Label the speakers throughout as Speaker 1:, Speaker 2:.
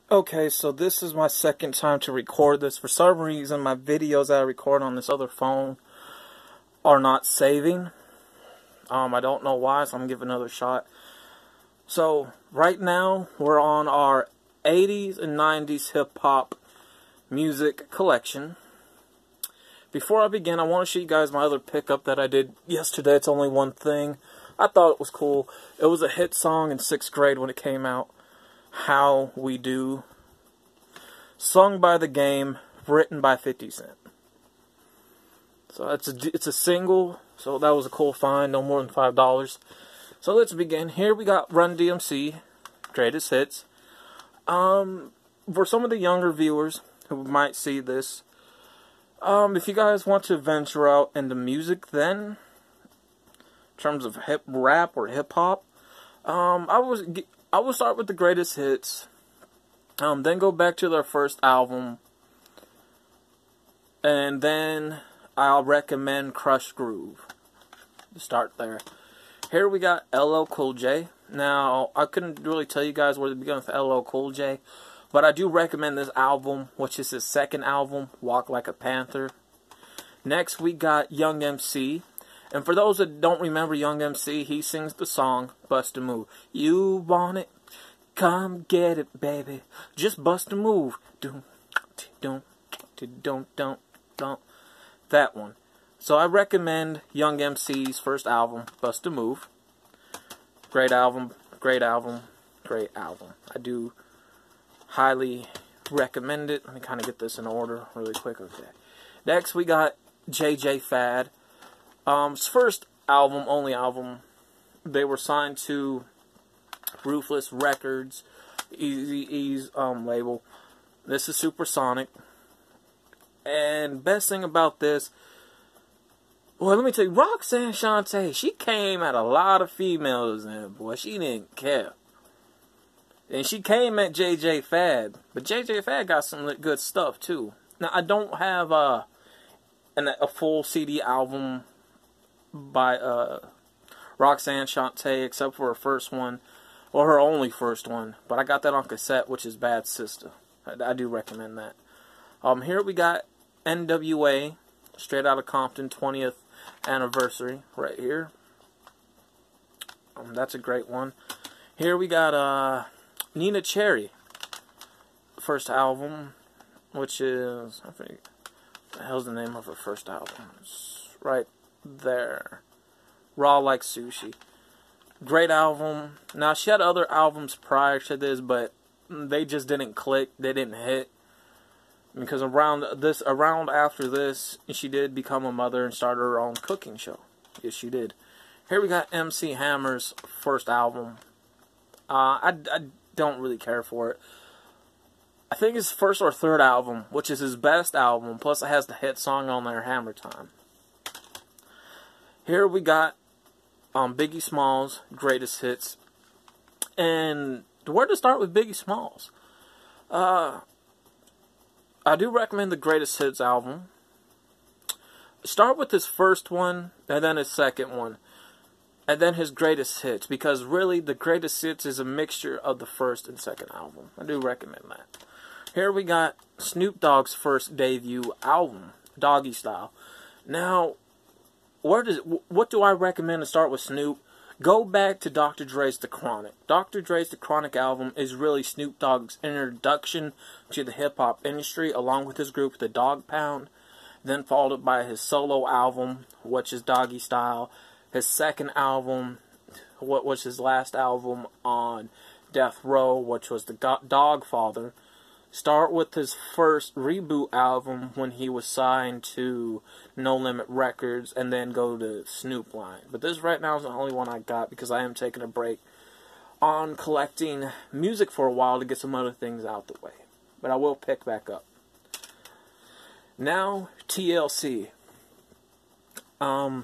Speaker 1: Okay, so this is my second time to record this. For some reason, my videos that I record on this other phone are not saving. I don't know why, so I'm going to give it another shot. So, right now, we're on our 80s and 90s hip-hop music collection. Before I begin, I want to show you guys my other pickup that I did yesterday. It's only one thing. I thought it was cool. It was a hit song in 6th grade when it came out. How We Do, sung by The Game, written by 50 Cent. So it's a single, so that was a cool find, no more than $5. So let's begin. Here we got Run DMC, Greatest Hits. For some of the younger viewers who might see this, if you guys want to venture out into music then, in terms of rap or hip-hop, I will start with the greatest hits, then go back to their first album, and then I'll recommend Crush Groove. Start there. Here we got LL Cool J. Now, I couldn't really tell you guys where to begin with LL Cool J, but I do recommend this album, which is his second album, Walk Like a Panther. Next, we got Young MC. And for those that don't remember Young MC, he sings the song, Bust a Move. You want it? Come get it, baby. Just bust a move. Don't. That one. So I recommend Young MC's first album, Bust a Move. Great album, great album, great album. I do highly recommend it. Let me kind of get this in order really quick. Okay. Next, we got JJ Fad. His first album, only album, they were signed to Ruthless Records, Eazy-E's label. This is Supersonic. And best thing about this, well, let me tell you, Roxanne Shante, she came at a lot of females, and boy, she didn't care. And she came at JJ Fad, but JJ Fad got some good stuff too. Now, I don't have a full CD album by Roxanne Shante, except for her first one, or her only first one, but I got that on cassette, which is Bad Sister. I do recommend that. Here we got NWA, Straight Outta Compton, 20th anniversary, right here. That's a great one. Here we got Nina Cherry, first album, which is, I think, what the hell's the name of her first album? It's right there. Raw Like Sushi. Great album. Now, she had other albums prior to this, but they just didn't click. They didn't hit. Because around after this, she did become a mother and started her own cooking show. Yes, she did. Here we got MC Hammer's first album. I don't really care for it. I think his first or third album, which is his best album, plus it has the hit song on there, Hammer Time. Here we got Biggie Smalls, Greatest Hits. And where to start with Biggie Smalls? I do recommend the Greatest Hits album. Start with his first one, and then his second one. And then his Greatest Hits. Because really, the Greatest Hits is a mixture of the first and second album. I do recommend that. Here we got Snoop Dogg's first debut album, Doggy Style. Now, what do I recommend to start with Snoop? Go back to Dr. Dre's The Chronic. Dr. Dre's The Chronic album is really Snoop Dogg's introduction to the hip-hop industry, along with his group, The Dog Pound. Then followed by his solo album, which is Doggy Style. His second album, what was his last album on Death Row, which was The Dogfather. Start with his first reboot album when he was signed to No Limit Records, and then go to Snoop line. But this right now is the only one I got because I am taking a break on collecting music for a while to get some other things out the way. But I will pick back up. Now, TLC. We're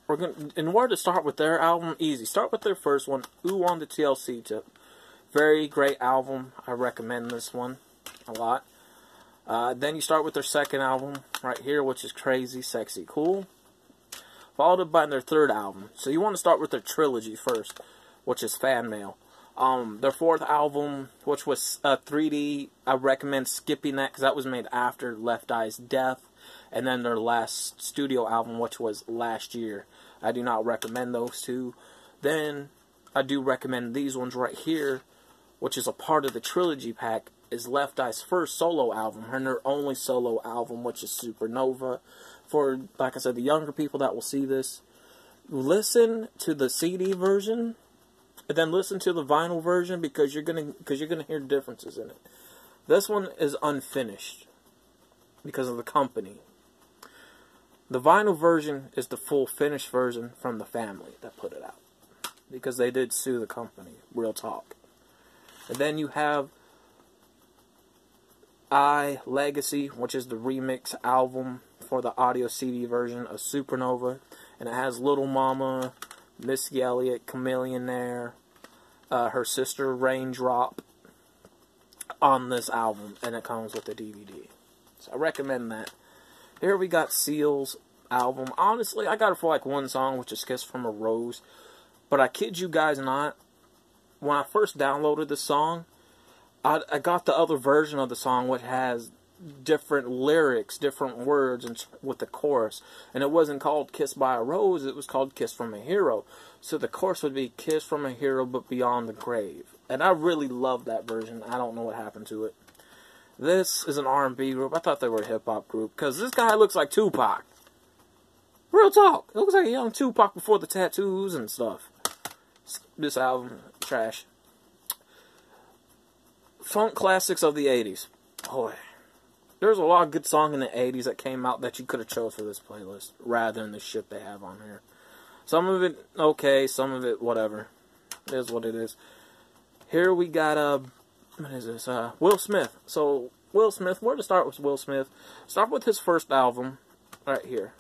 Speaker 1: gonna, in order to start with their album, easy. Start with their first one, Ooh on the TLC Tip. Very great album. I recommend this one a lot. Then you start with their second album right here, which is Crazy, Sexy, Cool. Followed by their third album. So you want to start with their trilogy first, which is Fan Mail. Their fourth album, which was 3D, I recommend skipping that because that was made after Left Eye's death. And then their last studio album, which was last year. I do not recommend those two. Then I do recommend these ones right here, which is a part of the trilogy pack, is Left Eye's first solo album, and their only solo album, which is Supernova. For, like I said, the younger people that will see this, listen to the CD version, and then listen to the vinyl version because you're gonna hear differences in it. This one is unfinished because of the company. The vinyl version is the full finished version from the family that put it out, because they did sue the company. Real talk. And then you have Legacy, which is the remix album for the audio CD version of Supernova, and it has Little Mama, Missy Elliott, Chameleonaire, her sister Raindrop on this album, and it comes with the DVD. So I recommend that. Here we got Seal's album. Honestly, I got it for like one song, which is Kiss from a Rose. But I kid you guys not, when I first downloaded the song, I got the other version of the song, which has different lyrics, different words, and with the chorus. And it wasn't called Kiss by a Rose, it was called Kiss from a Hero. So the chorus would be Kiss from a Hero, but beyond the grave. And I really love that version. I don't know what happened to it. This is an R&B group. I thought they were a hip-hop group, because this guy looks like Tupac. Real talk. It looks like a young Tupac before the tattoos and stuff. This album, trash. Funk classics of the 80s. Boy, there's a lot of good songs in the 80s that came out that you could have chose for this playlist, rather than the shit they have on here. Some of it, okay, some of it, whatever. It is what it is. Here we got, what is this? Will Smith. So, Will Smith, where to start with Will Smith? Start with his first album, right here,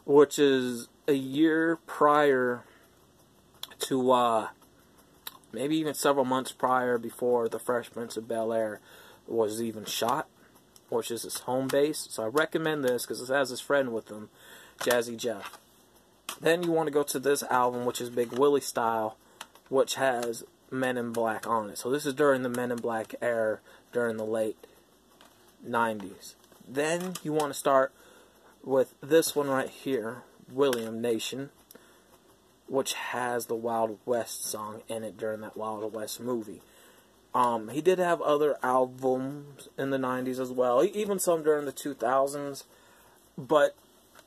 Speaker 1: which is a year prior to, maybe even several months prior, before The Fresh Prince of Bel-Air was even shot, which is his home base. So I recommend this because it has his friend with him, Jazzy Jeff. Then you want to go to this album, which is Big Willie Style, which has Men in Black on it. So this is during the Men in Black era, during the late 90s. Then you want to start with this one right here, William Nation, which has the Wild West song in it during that Wild West movie. He did have other albums in the 90s as well, even some during the 2000s, but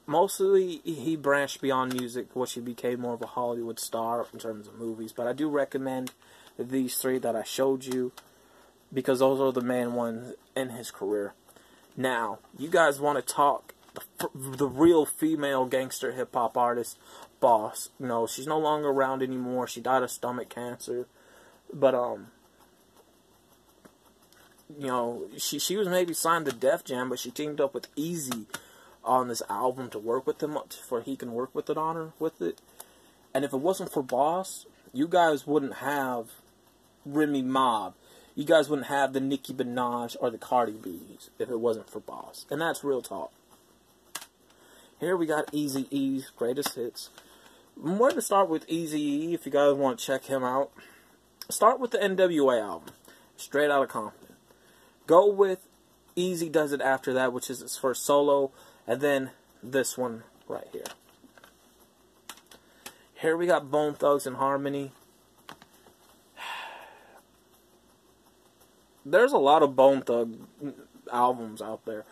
Speaker 1: mostly he branched beyond music, which he became more of a Hollywood star in terms of movies. But I do recommend these three that I showed you, because those are the main ones in his career. Now, you guys want to talk the real female gangster hip-hop artist, Boss. You know, she's no longer around anymore. She died of stomach cancer. But, you know, she was maybe signed to Def Jam, but she teamed up with Easy on this album to work with him, for he can work with it on her, with it. And if it wasn't for Boss, you guys wouldn't have Remy Ma. You guys wouldn't have the Nicki Minaj or the Cardi B's if it wasn't for Boss. And that's real talk. Here we got Eazy-E's greatest hits. Where to start with Eazy-E, if you guys want to check him out. Start with the NWA album, Straight Outta Compton. Go with Easy Does It after that, which is his first solo. And then this one right here. Here we got Bone Thugs and Harmony. There's a lot of Bone Thug albums out there.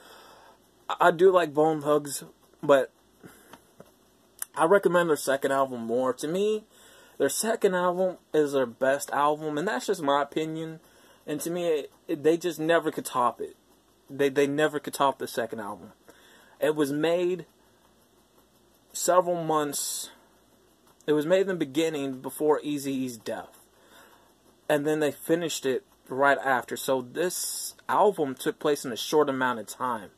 Speaker 1: I do like Bone Thugs, but I recommend their second album more. To me, their second album is their best album, and that's just my opinion. And to me, they just never could top it. They never could top the second album. It was made several months. It was made in the beginning before Eazy-E's death. And then they finished it right after. So this album took place in a short amount of time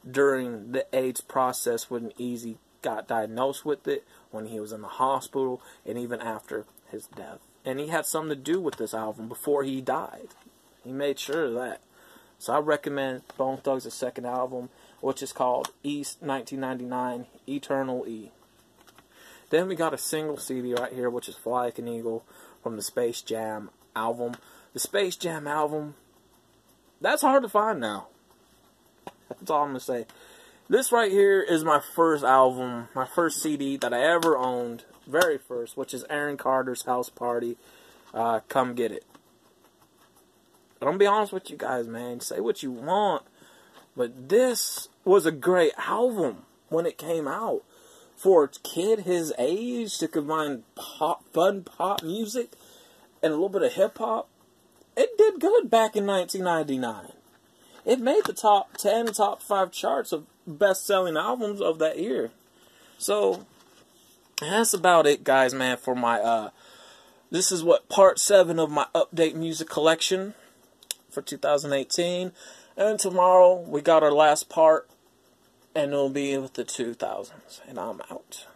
Speaker 1: during the AIDS process when Eazy got diagnosed with it, when he was in the hospital, and even after his death. And he had something to do with this album before he died. He made sure of that. So I recommend Bone Thugs' second album, which is called East 1999 Eternal E. Then we got a single CD right here, which is Fly Like an Eagle from the Space Jam album. The Space Jam album, that's hard to find now. That's all I'm going to say. This right here is my first album, my first CD that I ever owned, very first, which is Aaron Carter's House Party. Come Get It. But I'm going to be honest with you guys, man. Say what you want. But this was a great album when it came out. For a kid his age to combine fun pop music and a little bit of hip-hop, it did good back in 1999. It made the top 10, top 5 charts of best-selling albums of that year. So, that's about it, guys, man, for my, this is what, part 7 of my update music collection for 2018. And tomorrow, we got our last part, and it'll be with the 2000s. And I'm out.